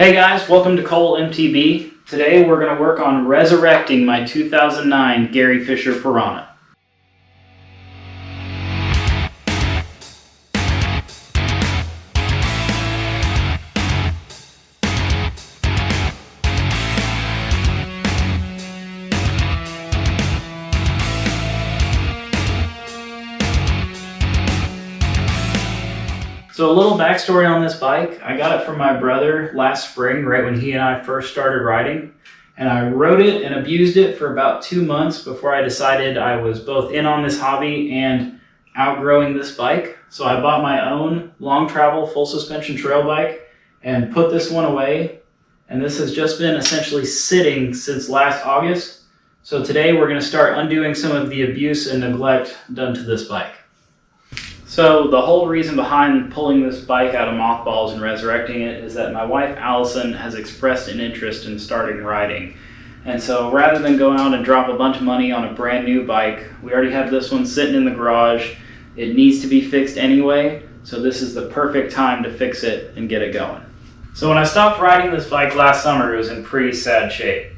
Hey guys, welcome to Cole MTB. Today we're going to work on resurrecting my 2009 Gary Fisher Piranha. So a little backstory on this bike. I got it from my brother last spring, right when he and I first started riding. And I rode it and abused it for about 2 months before I decided I was both in on this hobby and outgrowing this bike. So I bought my own long travel full suspension trail bike and put this one away. And this has just been essentially sitting since last August. So today we're going to start undoing some of the abuse and neglect done to this bike. So the whole reason behind pulling this bike out of mothballs and resurrecting it is that my wife Allison has expressed an interest in starting riding. And so rather than go out and drop a bunch of money on a brand new bike, we already have this one sitting in the garage. It needs to be fixed anyway, so this is the perfect time to fix it and get it going. So when I stopped riding this bike last summer, it was in pretty sad shape.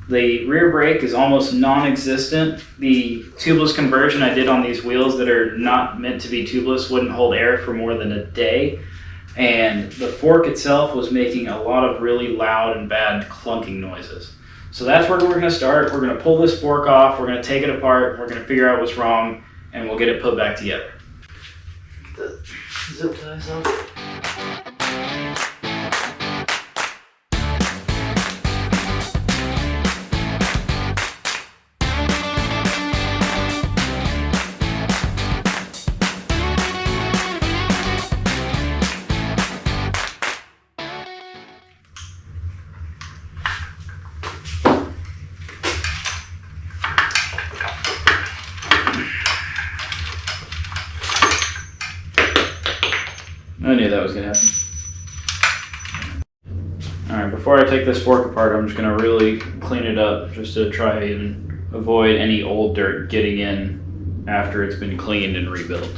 The rear brake is almost non-existent. The tubeless conversion I did on these wheels that are not meant to be tubeless wouldn't hold air for more than a day. And the fork itself was making a lot of really loud and bad clunking noises. So that's where we're going to start. We're going to pull this fork off, we're going to take it apart, we're going to figure out what's wrong, and we'll get it put back together. Get the zip ties off. I knew that was going to happen. Alright, before I take this fork apart, I'm just going to really clean it up just to try and avoid any old dirt getting in after it's been cleaned and rebuilt.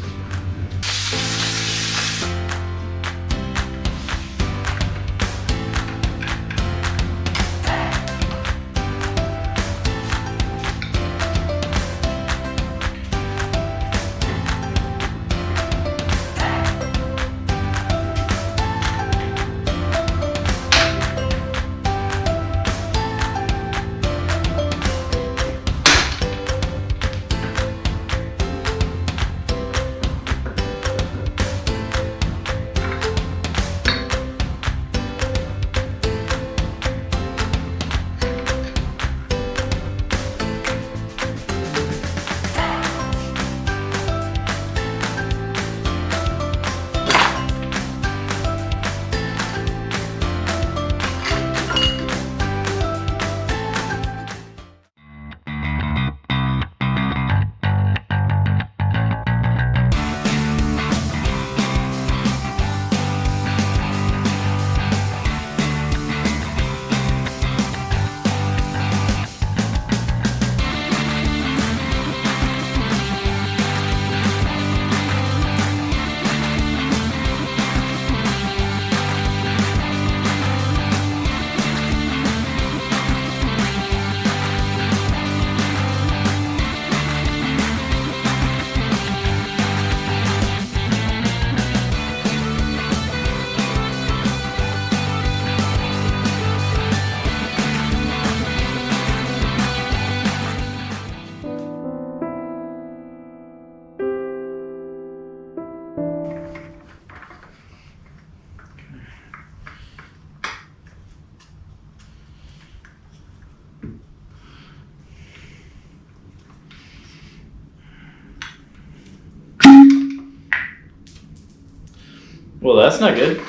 Well, that's not good.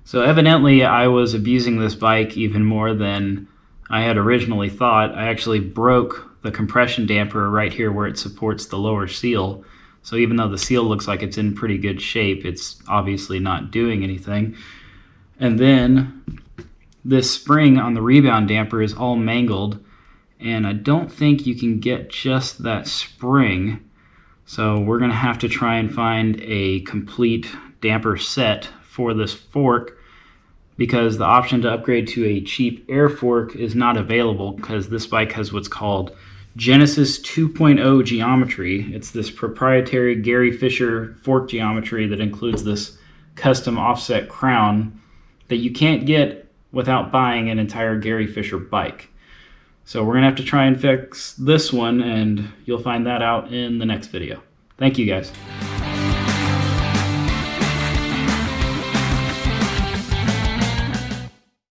So evidently I was abusing this bike even more than I had originally thought. I actually broke the compression damper right here where it supports the lower seal. So even though the seal looks like it's in pretty good shape, it's obviously not doing anything. And then this spring on the rebound damper is all mangled, and I don't think you can get just that spring. So we're going to have to try and find a complete damper set for this fork because the option to upgrade to a cheap air fork is not available because this bike has what's called Genesis 2.0 geometry. It's this proprietary Gary Fisher fork geometry that includes this custom offset crown that you can't get without buying an entire Gary Fisher bike. So we're gonna have to try and fix this one, and you'll find that out in the next video. Thank you guys.